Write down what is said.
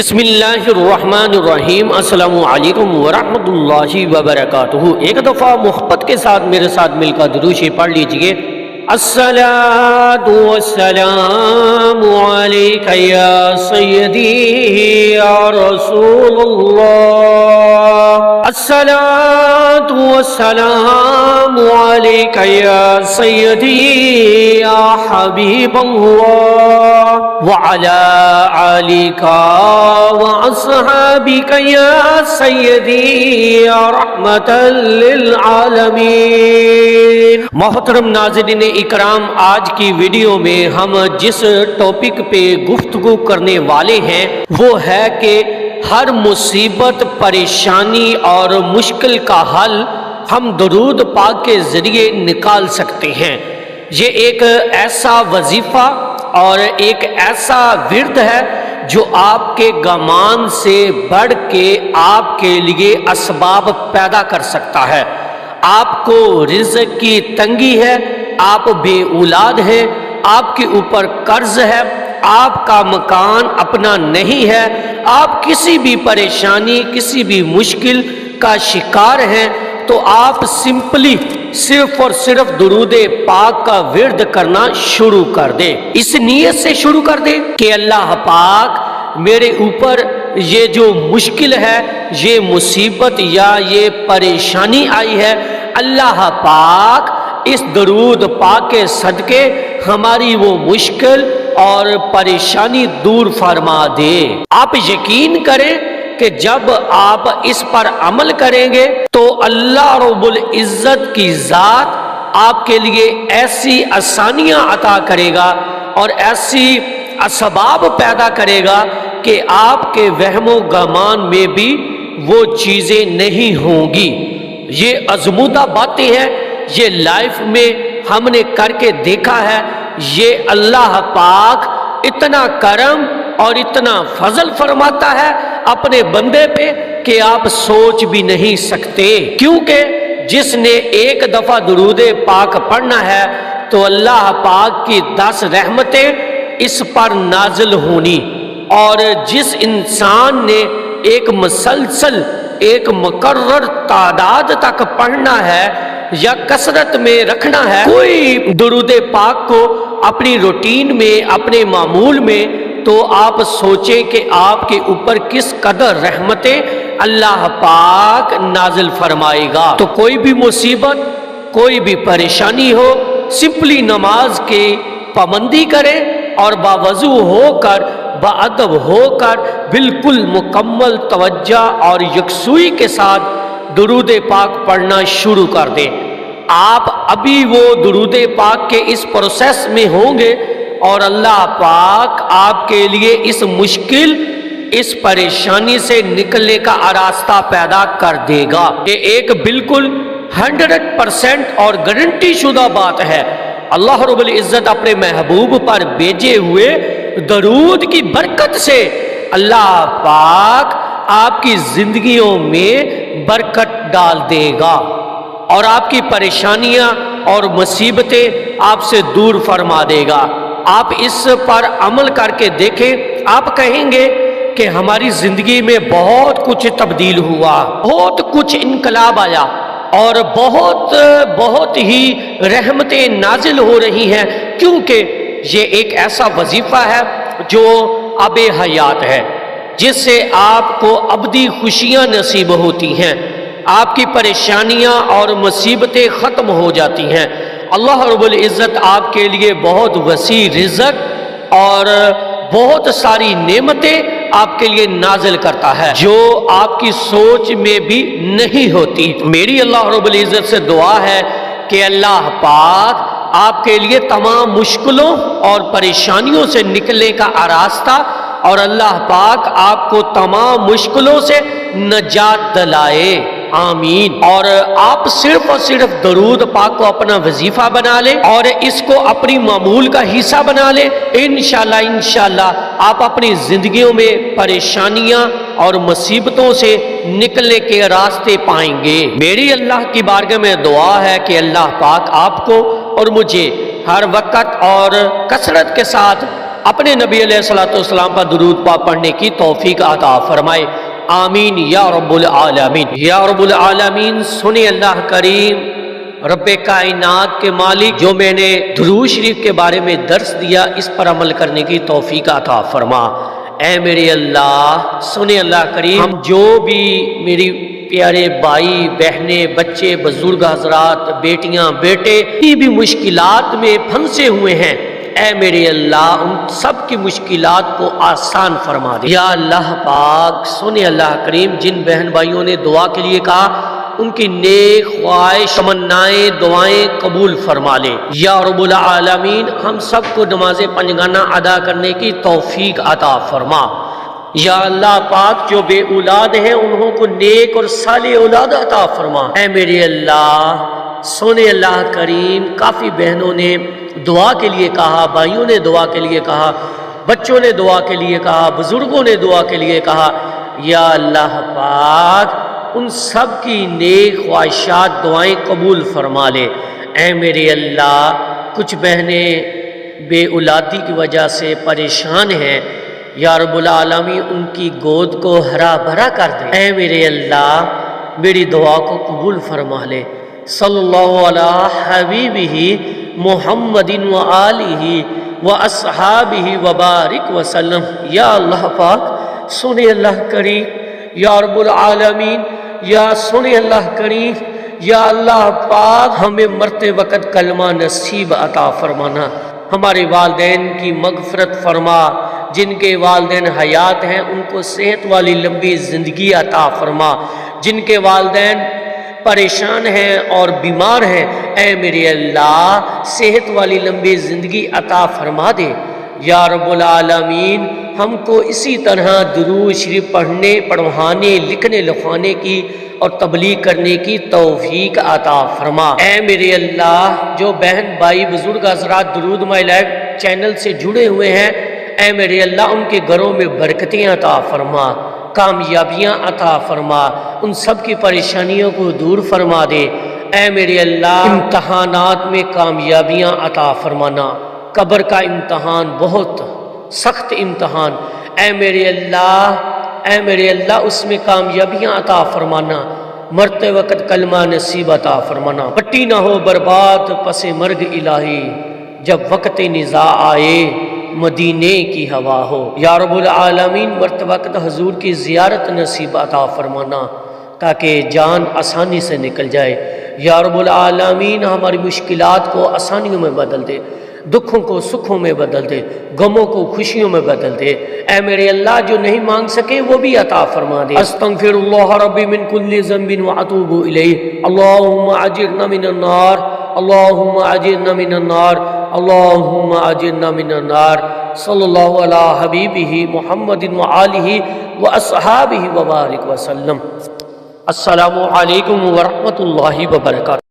بسم اللہ الرحمن الرحیم۔ السلام علیکم ورحمۃ اللہ وبرکاتہ۔ ایک دفعہ محبت کے ساتھ میرے ساتھ مل کر درود شریف پڑھ لیجئے۔ الصلاۃ والسلام علیک یا سیدی یا رسول اللہ، الصلاۃ والسلام علیک یا سیدی یا حبیب اللہ وعلی آلک وَأَصْحَابِكَ يَا سَيِّدِي يَا رَحْمَةً لِّلْعَالَمِينَ۔ محترم ناظرین اکرام، آج کی ویڈیو میں ہم جس ٹاپک پہ گفتگو کرنے والے ہیں وہ ہے کہ ہر مصیبت، پریشانی اور مشکل کا حل ہم درود پاک کے ذریعے نکال سکتے ہیں۔ یہ ایک ایسا وظیفہ اور ایک ایسا ورد ہے جو آپ کے گمان سے بڑھ کے آپ کے لیے اسباب پیدا کر سکتا ہے۔ آپ کو رزق کی تنگی ہے، آپ بے اولاد ہیں، آپ کے اوپر قرض ہے، آپ کا مکان اپنا نہیں ہے، آپ کسی بھی پریشانی، کسی بھی مشکل کا شکار ہیں، تو آپ سمپلی صرف اور صرف درود پاک کا ورد کرنا شروع کر دیں۔ اس نیت سے شروع کر دیں کہ اللہ پاک میرے اوپر یہ جو مشکل ہے، یہ مصیبت یا یہ پریشانی آئی ہے، اللہ پاک اس درود پاک کے صدقے ہماری وہ مشکل اور پریشانی دور فرما دے۔ آپ یقین کریں کہ جب آپ اس پر عمل کریں گے تو اللہ رب العزت کی ذات آپ کے لیے ایسی آسانیاں عطا کرے گا اور ایسی اسباب پیدا کرے گا کہ آپ کے وہم و گمان میں بھی وہ چیزیں نہیں ہوں گی۔ یہ ازمودہ باتیں ہیں، یہ لائف میں ہم نے کر کے دیکھا ہے۔ یہ اللہ پاک اتنا کرم اور اتنا فضل فرماتا ہے اپنے بندے پہ کہ آپ سوچ بھی نہیں سکتے، کیونکہ جس نے ایک دفعہ درود پاک پڑھنا ہے تو اللہ پاک کی 10 رحمتیں اس پر نازل ہونی، اور جس انسان نے ایک مسلسل ایک مقرر تعداد تک پڑھنا ہے یا کثرت میں رکھنا ہے کوئی درود پاک کو اپنی روٹین میں، اپنے معمول میں، تو آپ سوچیں کہ آپ کے اوپر کس قدر رحمتیں اللہ پاک نازل فرمائے گا۔ تو کوئی بھی مصیبت، کوئی بھی پریشانی ہو، سمپلی نماز کی پابندی کریں اور باوضو ہو کر، باادب ہو کر، بالکل مکمل توجہ اور یکسوئی کے ساتھ درود پاک پڑھنا شروع کر دیں۔ آپ ابھی وہ درود پاک کے اس پروسیس میں ہوں گے اور اللہ پاک آپ کے لیے اس مشکل، اس پریشانی سے نکلنے کا راستہ پیدا کر دے گا۔ یہ ایک بالکل 100% اور گارنٹی شدہ بات ہے۔ اللہ رب العزت اپنے محبوب پر بھیجے ہوئے درود کی برکت سے اللہ پاک آپ کی زندگیوں میں برکت ڈال دے گا اور آپ کی پریشانیاں اور مصیبتیں آپ سے دور فرما دے گا۔ آپ اس پر عمل کر کے دیکھیں، آپ کہیں گے کہ ہماری زندگی میں بہت کچھ تبدیل ہوا، بہت کچھ انقلاب آیا اور بہت ہی رحمتیں نازل ہو رہی ہیں، کیونکہ یہ ایک ایسا وظیفہ ہے جو آب حیات ہے، جس سے آپ کو ابدی خوشیاں نصیب ہوتی ہیں، آپ کی پریشانیاں اور مصیبتیں ختم ہو جاتی ہیں۔ اللہ رب العزت آپ کے لیے بہت وسیع رزق اور بہت ساری نعمتیں آپ کے لیے نازل کرتا ہے جو آپ کی سوچ میں بھی نہیں ہوتی۔ میری اللہ رب العزت سے دعا ہے کہ اللہ پاک آپ کے لیے تمام مشکلوں اور پریشانیوں سے نکلنے کا راستہ، اور اللہ پاک آپ کو تمام مشکلوں سے نجات دلائے، آمین۔ اور آپ صرف اور صرف درود پاک کو اپنا وظیفہ بنا لیں اور اس کو اپنی معمول کا حصہ بنا لیں، انشاءاللہ آپ اپنی زندگیوں میں پریشانیاں اور مصیبتوں سے نکلنے کے راستے پائیں گے۔ میری اللہ کی بارگاہ میں دعا ہے کہ اللہ پاک آپ کو اور مجھے ہر وقت اور کثرت کے ساتھ اپنے نبی علیہ الصلوۃ والسلام پر درود پاک پڑھنے کی توفیق عطا فرمائے، آمین یا رب العالمین۔ یا رب العالمین، سنیں اللہ کریم، رب کائنات کے مالک، جو میں نے درود شریف کے بارے میں درس دیا اس پر عمل کرنے کی توفیق عطا فرما۔ اے میرے اللہ، سنیں اللہ کریم، ہم جو بھی میری پیارے بھائی بہنیں بچے بزرگ حضرات بیٹیاں بیٹے کسی بھی مشکلات میں پھنسے ہوئے ہیں، اے میرے اللہ ان سب کی مشکلات کو آسان فرما دے۔ یا اللہ پاک، سنیں اللہ کریم، جن بہن بھائیوں نے دعا کے لیے کہا ان کی نیک خواہش تمنائیں دعائیں قبول فرما لے۔ یا رب العالمین، ہم سب کو نماز پنجگانہ ادا کرنے کی توفیق عطا فرما۔ یا اللہ پاک، جو بے اولاد ہیں انہوں کو نیک اور صالح اولاد عطا فرما۔ اے میرے اللہ، سونے اللہ کریم، کافی بہنوں نے دعا کے لیے کہا، بھائیوں نے دعا کے لیے کہا، بچوں نے دعا کے لیے کہا، بزرگوں نے دعا کے لیے کہا۔ یا اللہ پاک، ان سب کی نیک خواہشات دعائیں قبول فرما لے۔ اے میرے اللہ، کچھ بہنیں بے اولادی کی وجہ سے پریشان ہیں، یا رب العالمین ان کی گود کو ہرا بھرا کر دے۔ اے میرے اللہ، میری دعا کو قبول فرما لے۔ صلی اللہ علی حبیبہ محمد و آلہ و اصحابہ وبارک وسلم۔ یا اللہ پاک، سنے اللہ کریم، یا رب العالمین، یا سنے اللہ کریم، یا اللہ پاک، ہمیں مرتے وقت کلمہ نصیب عطا فرمانا۔ ہمارے والدین کی مغفرت فرما، جن کے والدین حیات ہیں ان کو صحت والی لمبی زندگی عطا فرما، جن کے والدین پریشان ہیں اور بیمار ہیں، اے میرے اللہ صحت والی لمبی زندگی عطا فرما دے۔ یا رب العالمین، ہم کو اسی طرح درود شریف پڑھنے پڑھوانے لکھنے لکھوانے کی اور تبلیغ کرنے کی توفیق عطا فرما۔ اے میرے اللہ، جو بہن بھائی بزرگ حضرات درود مائی لائف چینل سے جڑے ہوئے ہیں، اے میرے اللہ ان کے گھروں میں برکتیں عطا فرما، کامیابیاں عطا فرما، ان سب کی پریشانیوں کو دور فرما دے۔ اے میرے اللہ، امتحانات میں کامیابیاں عطا فرمانا، قبر کا امتحان بہت سخت امتحان، اے میرے اللہ اس میں کامیابیاں عطا فرمانا، مرتے وقت کلمہ نصیب عطا فرمانا، پٹی نہ ہو برباد پس مرگ الہی، جب وقت نزاع آئے مدینے کی ہوا ہو۔ یا رب العالمین، مرتے وقت حضور کی زیارت نصیب عطا فرمانا تاکہ جان آسانی سے نکل جائے۔ یا رب العالمین، ہماری مشکلات کو آسانیوں میں بدل دے، دکھوں کو سکھوں میں بدل دے، غموں کو خوشیوں میں بدل دے۔ اے میرے اللہ، جو نہیں مانگ سکے وہ بھی عطا فرما دے۔ استغفر اللہ ربی من کل ذنب واتوب الیہ، اللہم اجرنا من النار، اللہم اجرنا من النار، اللہم اجرنا من النار۔ صلی اللہ علی حبیبہ محمد وآلہ واصحابہ وبارک وسلم۔ السلام علیکم ورحمۃ اللہ وبرکاتہ۔